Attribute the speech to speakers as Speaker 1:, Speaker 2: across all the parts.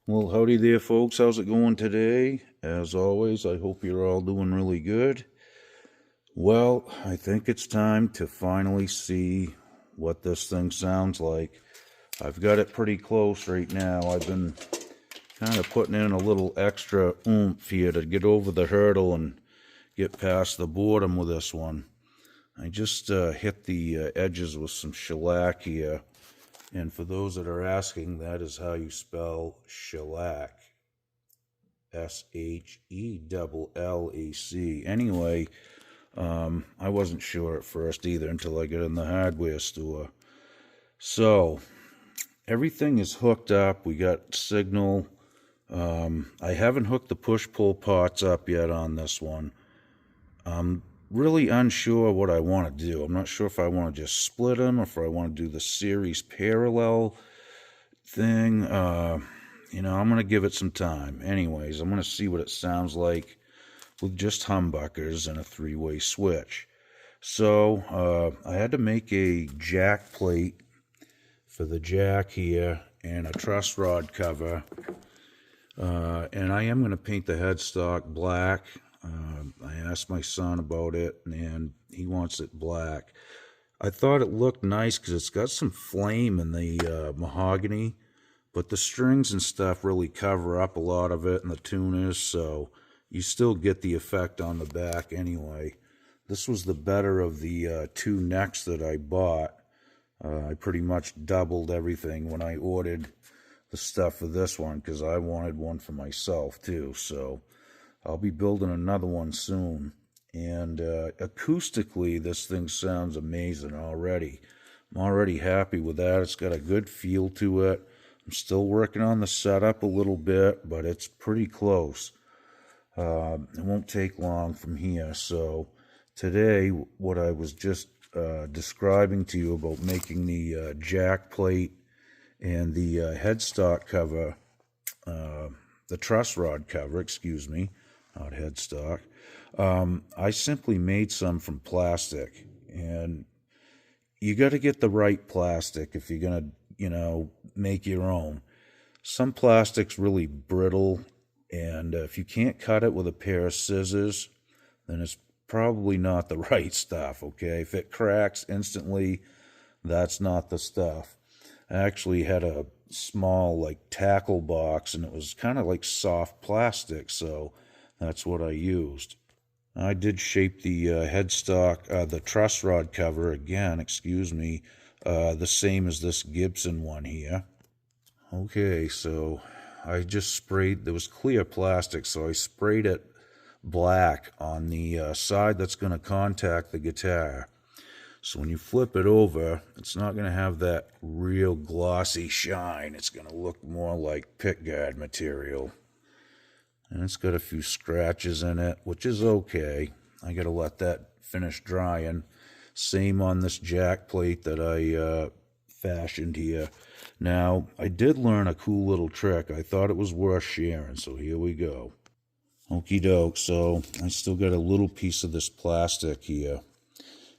Speaker 1: Well, howdy there, folks. How's it going today? As always, I hope you're all doing really good. Well, I think it's time to finally see what this thing sounds like. I've got it pretty close right now. I've been kind of putting in a little extra oomph here to get over the hurdle and get past the boredom with this one. I just hit the edges with some shellac here. And for those that are asking, that is how you spell shellac. Shellac. Anyway, I wasn't sure at first either until I got in the hardware store. So, everything is hooked up. We got signal. I haven't hooked the push-pull parts up yet on this one. I'm really unsure what I want to do. I'm not sure if I want to just split them or if I want to do the series parallel thing. I'm going to give it some time. Anyways, I'm going to see what it sounds like with just humbuckers and a three-way switch. So I had to make a jack plate for the jack here and a truss rod cover. And I am going to paint the headstock black. I asked my son about it, and he wants it black. I thought it looked nice because it's got some flame in the mahogany, but the strings and stuff really cover up a lot of it and the tuners, so you still get the effect on the back anyway. This was the better of the two necks that I bought. I pretty much doubled everything when I ordered the stuff for this one because I wanted one for myself too, so I'll be building another one soon. And acoustically, this thing sounds amazing already. I'm already happy with that. It's got a good feel to it. I'm still working on the setup a little bit, but it's pretty close. It won't take long from here. So today, what I was just describing to you about making the jack plate and the headstock cover, the truss rod cover, excuse me, not headstock. I simply made some from plastic, and you got to get the right plastic if you're gonna, make your own. Some plastic's really brittle, and if you can't cut it with a pair of scissors, then it's probably not the right stuff. Okay, if it cracks instantly, that's not the stuff. I actually had a small tackle box, and it was kind of like soft plastic, so that's what I used. I did shape the headstock, the truss rod cover again, the same as this Gibson one here. Okay, so I just sprayed, there was clear plastic, so I sprayed it black on the side that's going to contact the guitar. So when you flip it over, it's not going to have that real glossy shine. It's going to look more like pickguard material. And it's got a few scratches in it, which is okay. I got to let that finish drying. Same on this jack plate that I fashioned here. Now, I did learn a cool little trick. I thought it was worth sharing, so here we go. Okie doke, so I still got a little piece of this plastic here.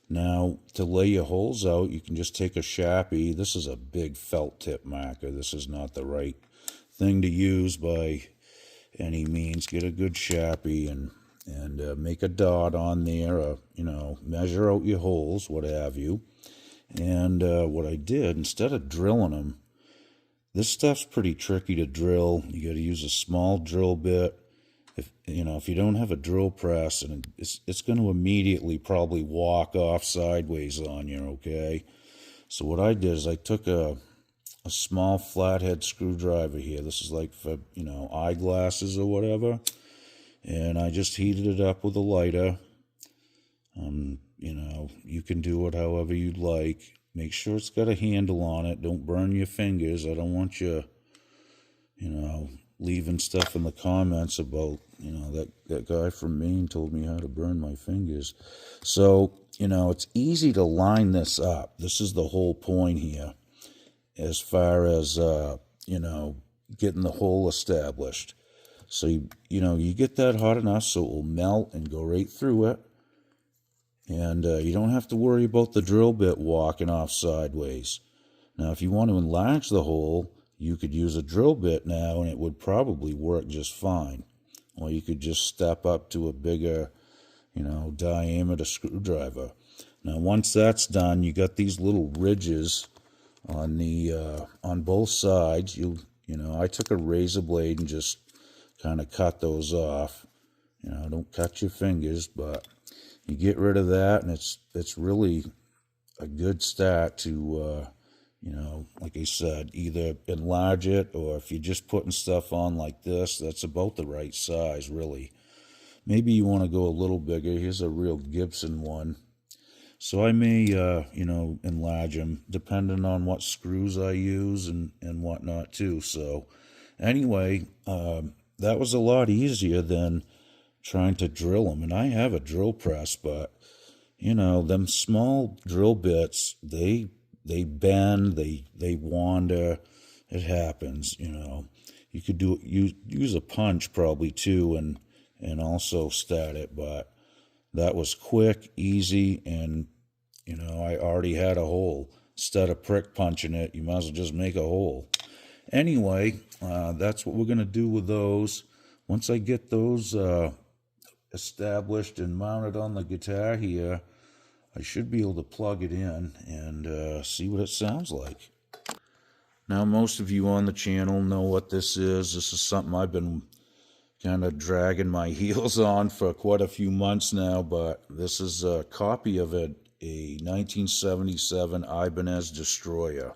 Speaker 1: Now, to lay your holes out, you can just take a Sharpie. This is a big felt tip marker. This is not the right thing to use by any means. Get a good Sharpie and make a dot on there, measure out your holes, what have you. And what I did, instead of drilling them, this stuff's pretty tricky to drill. You got to use a small drill bit. If you don't have a drill press, and it's going to immediately probably walk off sideways on you, okay? So what I did is I took a small flathead screwdriver here. This is like for, eyeglasses or whatever. And I just heated it up with a lighter. You can do it however you'd like. Make sure it's got a handle on it. Don't burn your fingers. I don't want you, leaving stuff in the comments about, that guy from Maine told me how to burn my fingers. So, it's easy to line this up. This is the whole point here as far as, getting the hole established. So, you get that hot enough so it will melt and go right through it. And you don't have to worry about the drill bit walking off sideways. Now, if you want to enlarge the hole, you could use a drill bit now and it would probably work just fine. Or you could just step up to a bigger, diameter screwdriver. Now, once that's done, you got these little ridges on the on both sides. I took a razor blade and just kind of cut those off. Don't cut your fingers, but you get rid of that, and it's really a good start to, like I said, either enlarge it, or if you're just putting stuff on like this, that's about the right size, really. Maybe you want to go a little bigger. Here's a real Gibson one. So I may, enlarge them depending on what screws I use and whatnot too. So anyway, that was a lot easier than trying to drill them. And I have a drill press, but, them small drill bits, they bend, they wander. It happens, You could use a punch probably too and also start it, but that was quick, easy, and, I already had a hole. Instead of prick punching it, you might as well just make a hole. Anyway, that's what we're going to do with those. Once I get those established and mounted on the guitar here, I should be able to plug it in and see what it sounds like. Now, most of you on the channel know what this is. This is something I've been kind of dragging my heels on for quite a few months now, but this is a copy of a 1977 Ibanez Destroyer,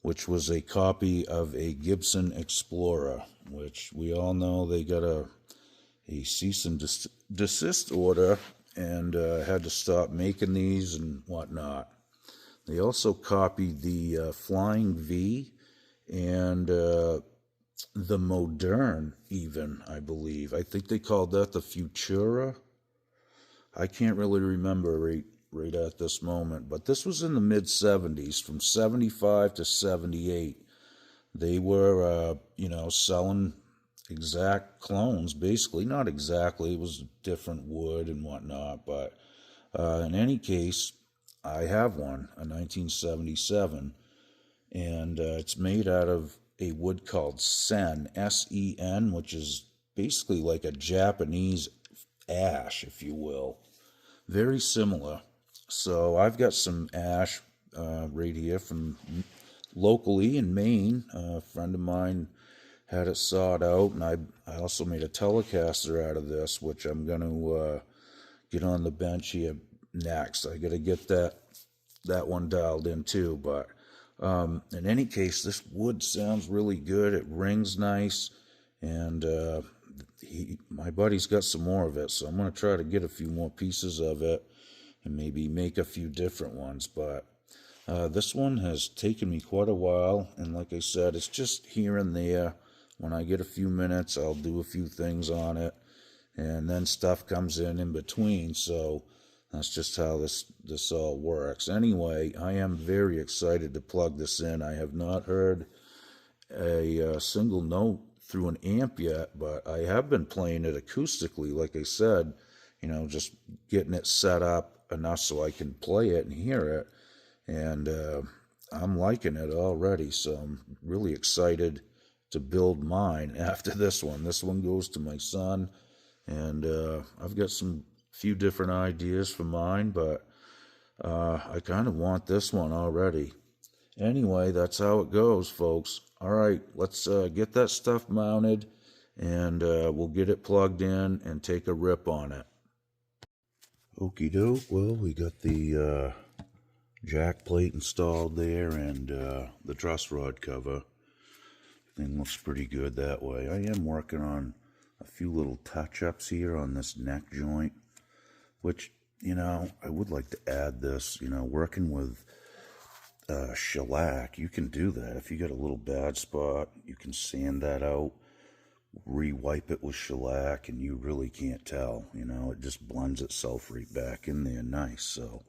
Speaker 1: which was a copy of a Gibson Explorer, which we all know they got a cease and desist order and had to stop making these and whatnot. They also copied the Flying V and the Modern even, I believe. I think they called that the Futura. I can't really remember right at this moment, but this was in the mid-70s, from 75 to 78. They were, selling exact clones, basically. Not exactly, it was different wood and whatnot, but in any case, I have one, a 1977, and it's made out of a wood called Sen, S-E-N, which is basically like a Japanese ash, if you will. Very similar. So I've got some ash right here from locally in Maine. A friend of mine had it sawed out, and I also made a Telecaster out of this, which I'm going to get on the bench here next. I got to get that one dialed in too, but in any case, this wood sounds really good. It rings nice, and my buddy's got some more of it, so I'm going to try to get a few more pieces of it and maybe make a few different ones. But this one has taken me quite a while, and like I said, it's just here and there. When I get a few minutes, I'll do a few things on it, and then stuff comes in between, so that's just how this all works. Anyway, I am very excited to plug this in. I have not heard a single note through an amp yet, but I have been playing it acoustically, like I said, just getting it set up enough so I can play it and hear it, and I'm liking it already, so I'm really excited to build mine after this one. This one goes to my son, and I've got some few different ideas for mine, but I kind of want this one already. Anyway, that's how it goes, folks. All right, let's get that stuff mounted, and we'll get it plugged in and take a rip on it. Okie doke. Well, we got the jack plate installed there and the truss rod cover. Thing looks pretty good that way. I am working on a few little touch-ups here on this neck joint, which, I would like to add this, working with shellac. You can do that. If you got a little bad spot, you can sand that out, re-wipe it with shellac, and you really can't tell. It just blends itself right back in there nice. So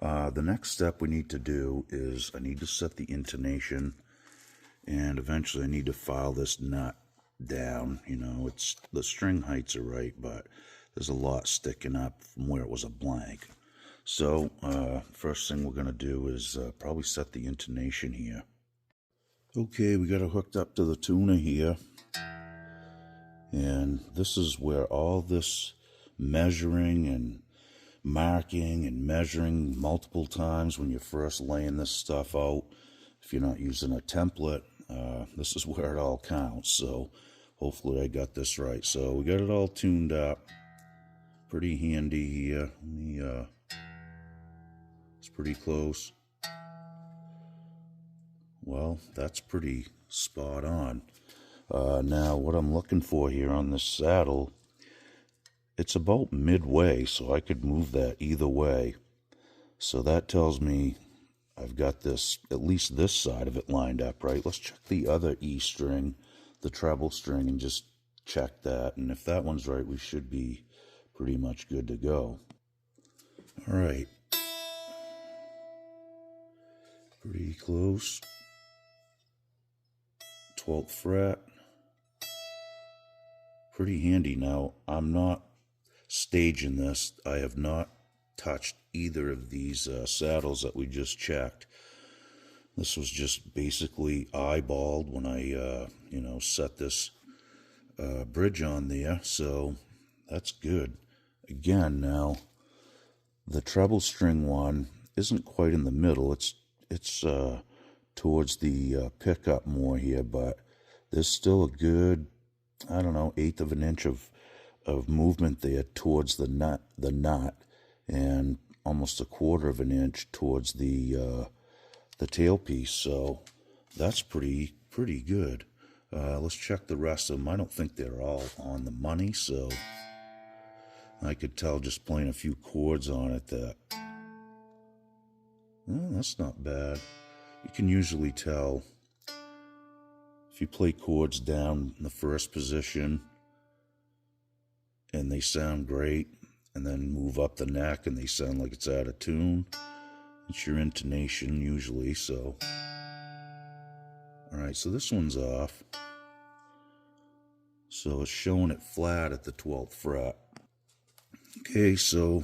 Speaker 1: the next step we need to do is I need to set the intonation, and eventually I need to file this nut down. It's the string heights are right, but there's a lot sticking up from where it was a blank. So first thing we're going to do is probably set the intonation here. Okay, we got it hooked up to the tuner here. And this is where all this measuring and marking and measuring multiple times when you're first laying this stuff out, if you're not using a template, this is where it all counts. So hopefully I got this right. So we got it all tuned up. Pretty handy here. It's pretty close. Well, that's pretty spot on. Now, what I'm looking for here on this saddle, it's about midway, so I could move that either way. So that tells me I've got this, at least this side of it lined up, right? Let's check the other E string, the treble string, and just check that. And if that one's right, we should be pretty much good to go. All right. Pretty close. 12th fret. Pretty handy. Now, I'm not staging this. I have not touched either of these saddles that we just checked. This was just basically eyeballed when I, set this bridge on there. So that's good. Again, now, the treble string one isn't quite in the middle. It's towards the pickup more here, but there's still a good, I don't know, 1/8 of an inch of movement there towards the nut, and almost 1/4 of an inch towards the tailpiece. So that's pretty good. Let's check the rest of them. I don't think they're all on the money, so I could tell just playing a few chords on it that, well, that's not bad. You can usually tell if you play chords down in the first position and they sound great, and then move up the neck and they sound like it's out of tune. It's your intonation usually, so. All right, so this one's off. So it's showing it flat at the 12th fret. Okay, so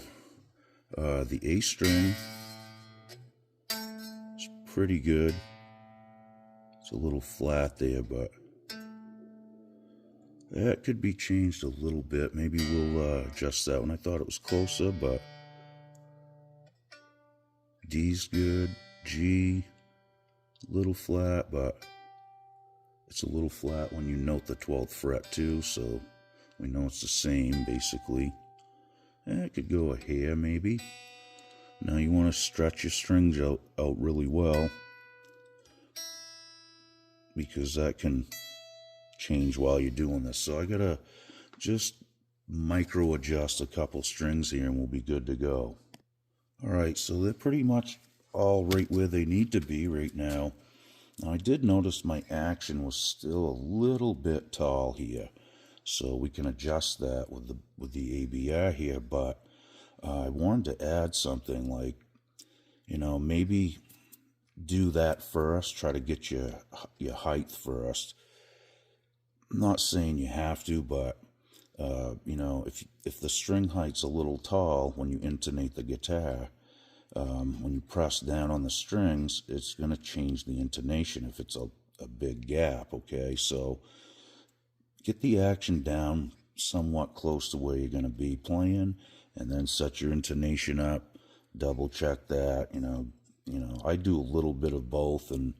Speaker 1: the A string is pretty good. It's a little flat there, but that could be changed a little bit. Maybe we'll adjust that one. I thought it was closer, but D's good. G, a little flat, but it's a little flat when you note the 12th fret too, so we know it's the same basically. It could go a hair maybe. Now you want to stretch your strings out really well, because that can change while you're doing this. So I gotta just micro adjust a couple strings here and we'll be good to go. All right, so they're pretty much all right where they need to be right now. Now I did notice my action was still a little bit tall here, so we can adjust that with the ABR here, but I wanted to add something like, maybe do that first, try to get your height first. I'm not saying you have to, but if the string height's a little tall when you intonate the guitar, when you press down on the strings, it's going to change the intonation if it's a big gap, okay? So get the action down somewhat close to where you're going to be playing, and then set your intonation up, double check that, I do a little bit of both, and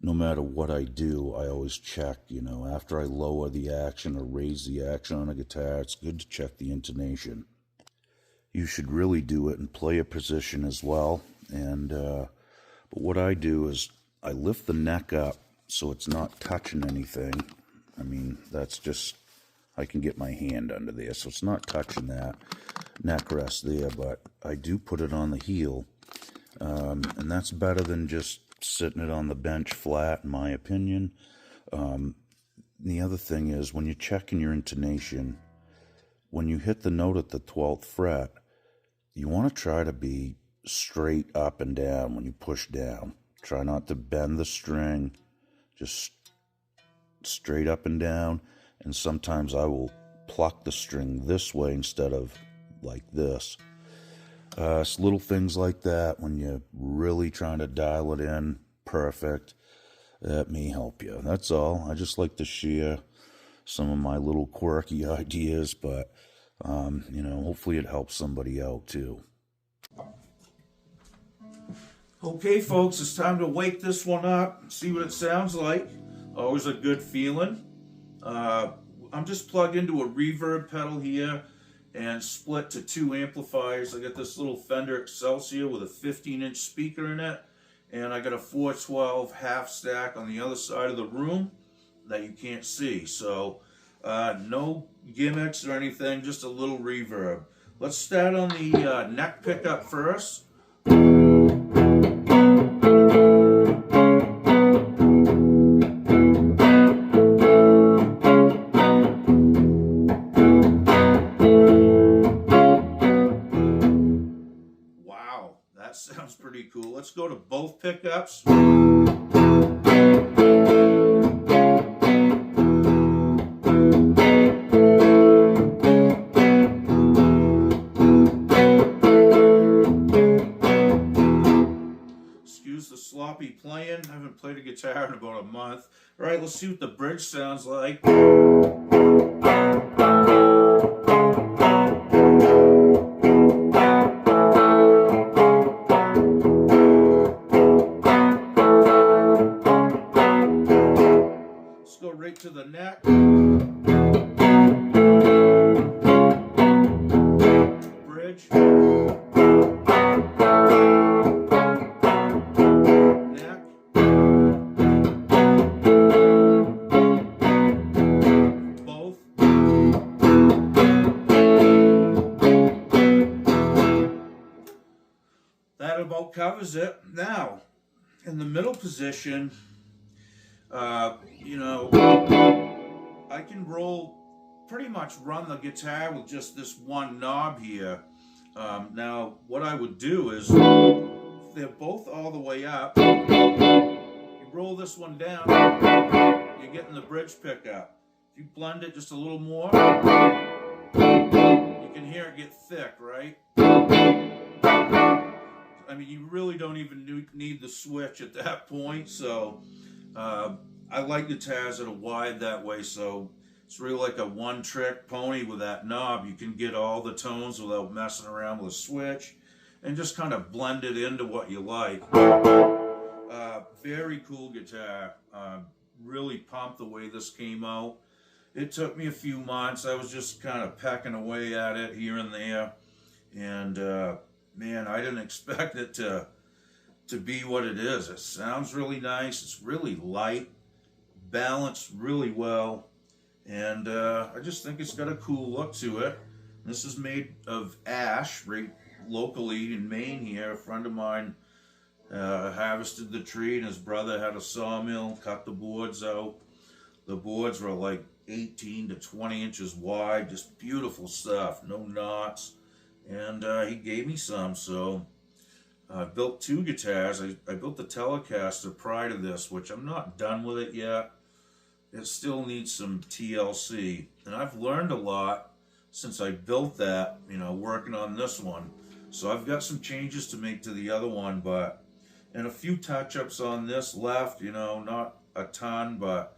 Speaker 1: no matter what I do, I always check, after I lower the action or raise the action on a guitar, it's good to check the intonation. You should really do it and play a position as well. And but what I do is I lift the neck up so it's not touching anything. I mean, that's just, I can get my hand under there, so it's not touching that neck rest there, but I do put it on the heel. And that's better than just sitting it on the bench flat, in my opinion. The other thing is, when you're checking your intonation, when you hit the note at the 12th fret, you want to try to be straight up and down when you push down. Try not to bend the string, just straight up and down. And sometimes I will pluck the string this way instead of like this. It's little things like that when you're really trying to dial it in perfect. that may help you. That's all. I just like to share some of my little quirky ideas, but hopefully it helps somebody out too. Okay, folks, it's time to wake this one up and see what it sounds like. Always a good feeling. I'm just plugged into a reverb pedal here and split to 2 amplifiers. I got this little Fender Excelsior with a 15-inch speaker in it, and I got a 412 half stack on the other side of the room that you can't see. So no gimmicks or anything, just a little reverb. Let's start on the neck pickup first. Wow, that sounds pretty cool. Let's go to both pickups. Excuse the sloppy playing. I haven't played a guitar in about a month. All right, let's see what the bridge sounds like. Let's go right to the neck. Bridge. That about covers it. Now, in the middle position, I can pretty much run the guitar with just this one knob here. Now, what I would do is, if they're both all the way up, you roll this one down, you're getting the bridge pickup. If you blend it just a little more, you can hear it get thick, right? I mean, you really don't even need the switch at that point. So I like guitars that are wide that way, so it's really like a one-trick pony with that knob. You can get all the tones without messing around with a switch and just kind of blend it into what you like. Very cool guitar. Really pumped the way this came out. It took me a few months. I was just kind of pecking away at it here and there, and man, I didn't expect it to be what it is. It sounds really nice. It's really light, balanced really well, and I just think it's got a cool look to it. This is made of ash, right locally in Maine here. A friend of mine harvested the tree, and his brother had a sawmill, cut the boards out. The boards were like 18 to 20 inches wide, just beautiful stuff, no knots. And he gave me some, so I built 2 guitars. I built the Telecaster prior to this, which I'm not done with it yet. It still needs some TLC, and I've learned a lot since I built that, working on this one. So I've got some changes to make to the other one, and a few touch-ups on this left, not a ton, but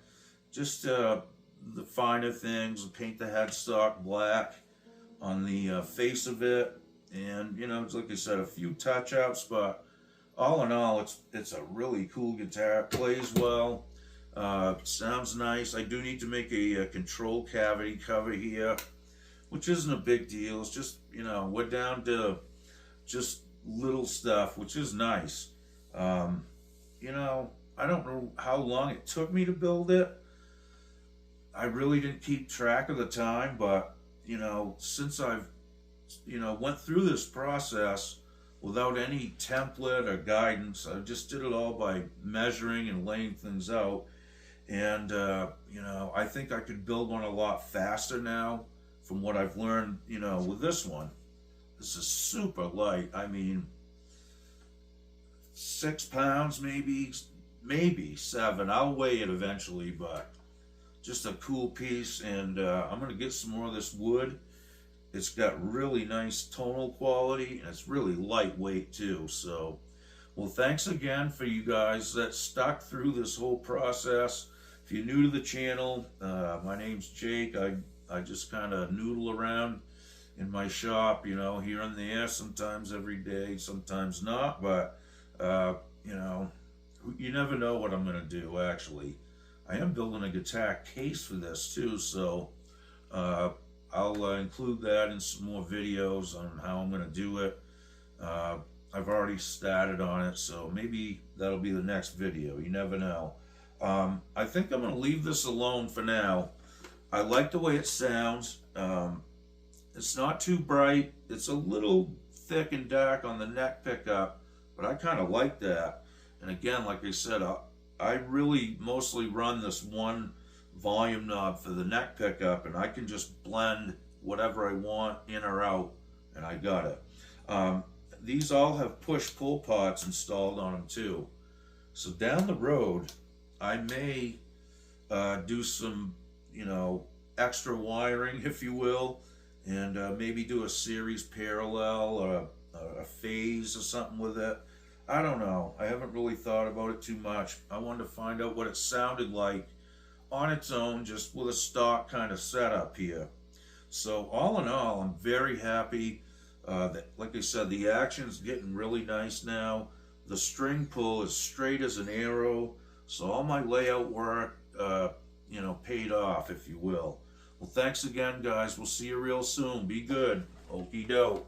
Speaker 1: just the finer things. Paint the headstock black on the face of it, and like I said, a few touch-ups, but all in all, it's a really cool guitar. It plays well, sounds nice. I do need to make a control cavity cover here, which isn't a big deal. It's just we're down to just little stuff, which is nice. I don't know how long it took me to build it. I really didn't keep track of the time, but since I've, went through this process without any template or guidance, I just did it all by measuring and laying things out. And, I think I could build one a lot faster now from what I've learned, with this one. This is super light. I mean, 6 pounds, maybe 7. I'll weigh it eventually, but just a cool piece. And I'm going to get some more of this wood. It's got really nice tonal quality, and it's really lightweight too. So Well, thanks again for you guys that stuck through this whole process. If you're new to the channel, my name's Jake. I just kind of noodle around in my shop, you know, here and there, sometimes every day, sometimes not, but, you know, you never know what I'm going to do, actually. I am building a guitar case for this, too, so I'll include that in some more videos on how I'm going to do it. I've already started on it, so maybe that'll be the next video. You never know. I think I'm going to leave this alone for now. I like the way it sounds. It's not too bright. It's a little thick and dark on the neck pickup, but I kind of like that. And again, like I said, I really mostly run this one volume knob for the neck pickup, and I can just blend whatever I want in or out, and I got it. These all have push-pull pots installed on them too. So down the road, I may do some, you know, extra wiring, if you will, and maybe do a series parallel or a phase or something with it. I don't know. I haven't really thought about it too much. I wanted to find out what it sounded like on its own, just with a stock kind of setup here. So all in all, I'm very happy. Like I said, the action's getting really nice now. The string pull is straight as an arrow, so all my layout work, you know, paid off, if you will. Well, thanks again, guys. We'll see you real soon. Be good. Okie doke.